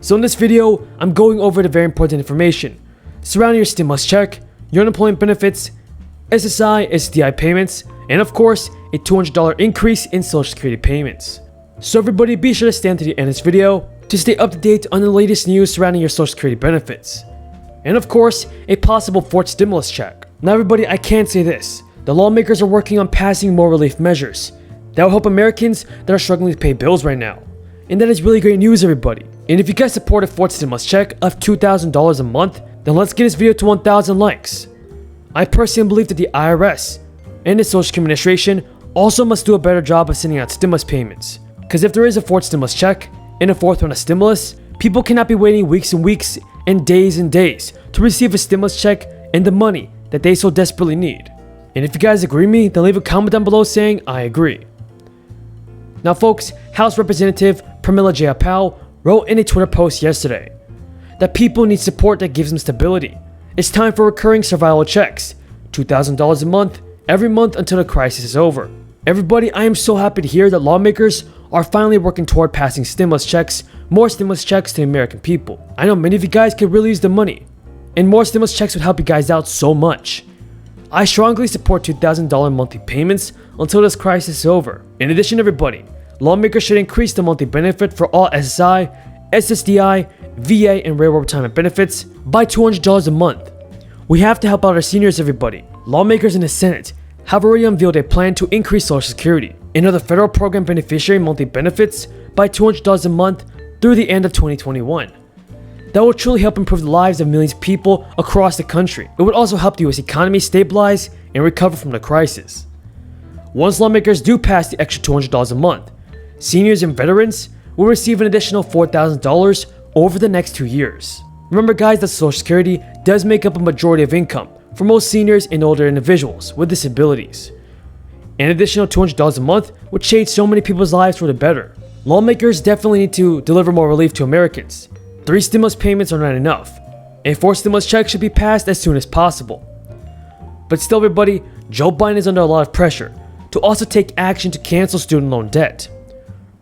So in this video, I'm going over the very important information surrounding your stimulus check, your unemployment benefits, SSI, SDI payments, and of course, a $200 increase in Social Security payments. So everybody be sure to stay until the end of this video to stay up to date on the latest news surrounding your Social Security benefits. And of course, a possible fourth stimulus check. Now everybody, I can't say this. The lawmakers are working on passing more relief measures that will help Americans that are struggling to pay bills right now. And that is really great news, everybody. And if you guys support a fourth stimulus check of $2,000 a month, then let's get this video to 1,000 likes. I personally believe that the IRS and the Social Security Administration also must do a better job of sending out stimulus payments. Because if there is a fourth stimulus check and a fourth round of stimulus, people cannot be waiting weeks and weeks and days to receive a stimulus check and the money that they so desperately need. And if you guys agree with me, then leave a comment down below saying I agree. Now folks, House Representative Pramila Jayapal wrote in a Twitter post yesterday that people need support that gives them stability. It's time for recurring survival checks, $2,000 a month, every month until the crisis is over. Everybody, I am so happy to hear that lawmakers are finally working toward passing stimulus checks, more stimulus checks to the American people. I know many of you guys could really use the money, and more stimulus checks would help you guys out so much. I strongly support $2,000 monthly payments until this crisis is over. In addition, everybody, lawmakers should increase the monthly benefit for all SSI, SSDI, VA, and railroad retirement benefits by $200 a month. We have to help out our seniors, everybody. Lawmakers in the Senate have already unveiled a plan to increase Social Security and other federal program beneficiary monthly benefits by $200 a month through the end of 2021. That will truly help improve the lives of millions of people across the country. It would also help the US economy stabilize and recover from the crisis. Once lawmakers do pass the extra $200 a month, seniors and veterans will receive an additional $4,000 over the next 2 years. Remember guys that Social Security does make up a majority of income for most seniors and older individuals with disabilities. An additional $200 a month would change so many people's lives for the better. Lawmakers definitely need to deliver more relief to Americans. 3 stimulus payments are not enough. A 4th stimulus check should be passed as soon as possible. But still everybody, Joe Biden is under a lot of pressure to also take action to cancel student loan debt.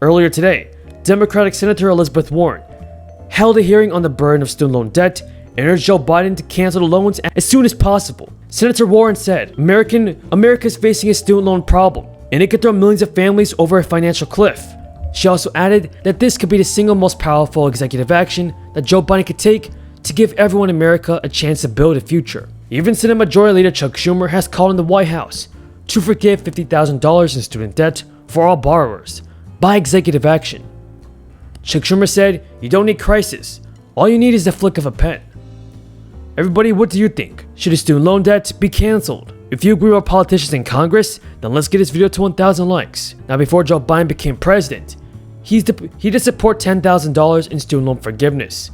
Earlier today, Democratic Senator Elizabeth Warren held a hearing on the burden of student loan debt and urged Joe Biden to cancel the loans as soon as possible. Senator Warren said, America is facing a student loan problem, and it could throw millions of families over a financial cliff. She also added that this could be the single most powerful executive action that Joe Biden could take to give everyone in America a chance to build a future. Even Senate Majority Leader Chuck Schumer has called on the White House to forgive $50,000 in student debt for all borrowers by executive action. Chuck Schumer said, "You don't need crisis. All you need is the flick of a pen." Everybody, what do you think? Should the student loan debt be canceled? If you agree with politicians in Congress, then let's get this video to 1,000 likes. Now before Joe Biden became president, he did support $10,000 in student loan forgiveness.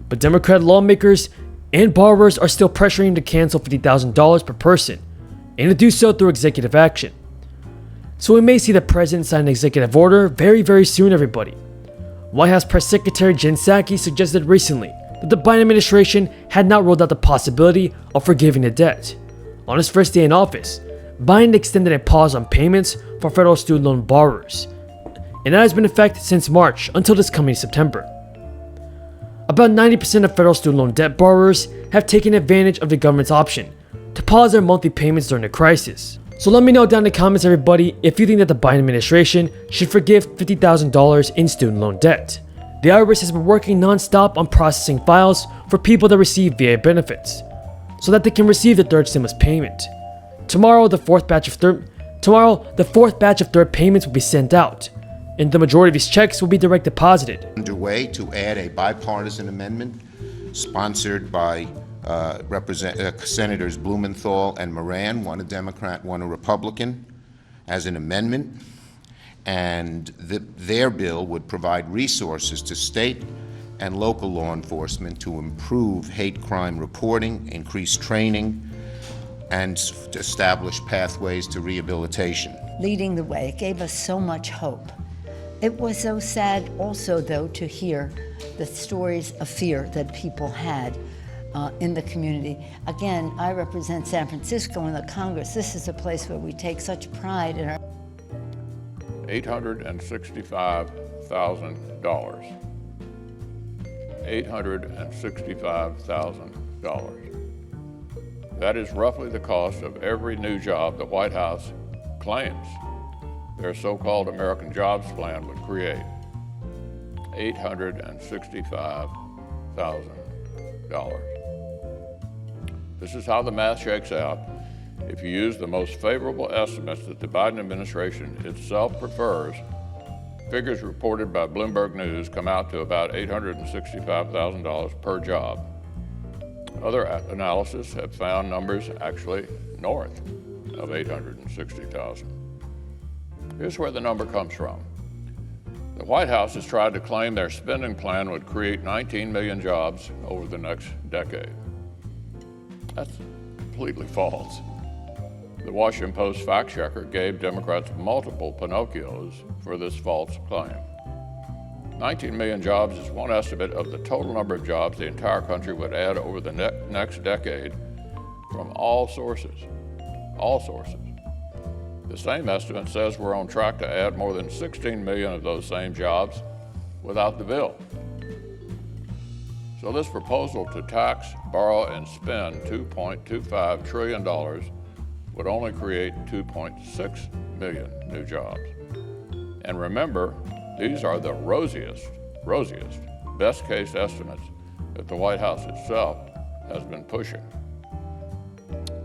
But Democrat lawmakers and borrowers are still pressuring him to cancel $50,000 per person, and to do so through executive action. So we may see the president sign an executive order very soon, everybody. White House Press Secretary Jen Psaki suggested recently that the Biden administration had not ruled out the possibility of forgiving the debt. On his first day in office, Biden extended a pause on payments for federal student loan borrowers, and that has been in effect since March until this coming September. About 90% of federal student loan debt borrowers have taken advantage of the government's option to pause their monthly payments during the crisis. So let me know down in the comments, everybody, if you think that the Biden administration should forgive $50,000 in student loan debt. The IRS has been working non-stop on processing files for people that receive VA benefits, so that they can receive the 3rd stimulus payment. Tomorrow, the fourth batch of third payments will be sent out, and the majority of these checks will be direct deposited. Underway to add a bipartisan amendment sponsored by Senators Blumenthal and Moran, one a Democrat, one a Republican, as an amendment. And their bill would provide resources to state and local law enforcement to improve hate crime reporting, increase training, and establish pathways to rehabilitation. Leading the way, it gave us so much hope. It was so sad also, though, to hear the stories of fear that people had in the community. Again, I represent San Francisco in the Congress. This is a place where we take such pride in our $865,000. $865,000. That is roughly the cost of every new job the White House claims their so-called American Jobs Plan would create. $865,000. This is how the math shakes out. If you use the most favorable estimates that the Biden administration itself prefers, figures reported by Bloomberg News come out to about $865,000 per job. Other analysis have found numbers actually north of $860,000. Here's where the number comes from. The White House has tried to claim their spending plan would create 19 million jobs over the next decade. That's completely false. The Washington Post fact checker gave Democrats multiple Pinocchios for this false claim. 19 million jobs is one estimate of the total number of jobs the entire country would add over the next decade from all sources. All sources. The same estimate says we're on track to add more than 16 million of those same jobs without the bill. So this proposal to tax, borrow, and spend $2.25 trillion would only create 2.6 million new jobs. And remember, these are the rosiest, best case estimates that the White House itself has been pushing.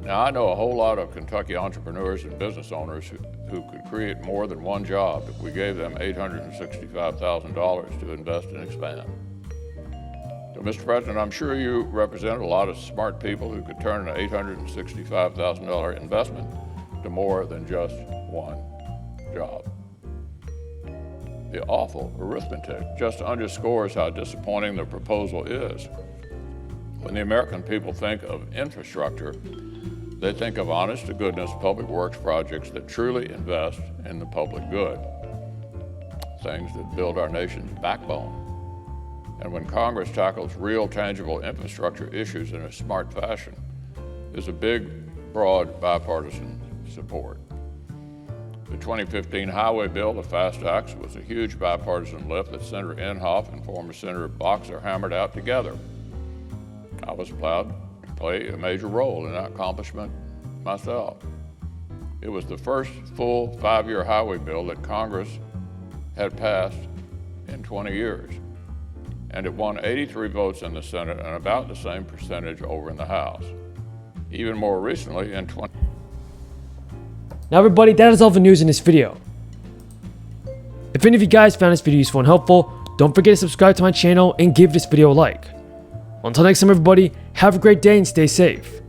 Now, I know a whole lot of Kentucky entrepreneurs and business owners who could create more than one job if we gave them $865,000 to invest and expand. So, Mr. President, I'm sure you represent a lot of smart people who could turn an $865,000 investment to more than just one job. The awful arithmetic just underscores how disappointing the proposal is. When the American people think of infrastructure, they think of honest-to-goodness public works projects that truly invest in the public good, things that build our nation's backbone. And when Congress tackles real, tangible infrastructure issues in a smart fashion, there's a big, broad, bipartisan support. The 2015 highway bill, the FAST Act, was a huge bipartisan lift that Senator Inhofe and former Senator Boxer hammered out together. I was proud to play a major role in that accomplishment myself. It was the first full 5-year highway bill that Congress had passed in 20 years. And it won 83 votes in the Senate and about the same percentage over in the House. Even more recently, in Now everybody, that is all the news in this video. If any of you guys found this video useful and helpful, don't forget to subscribe to my channel and give this video a like. Until next time everybody, have a great day and stay safe.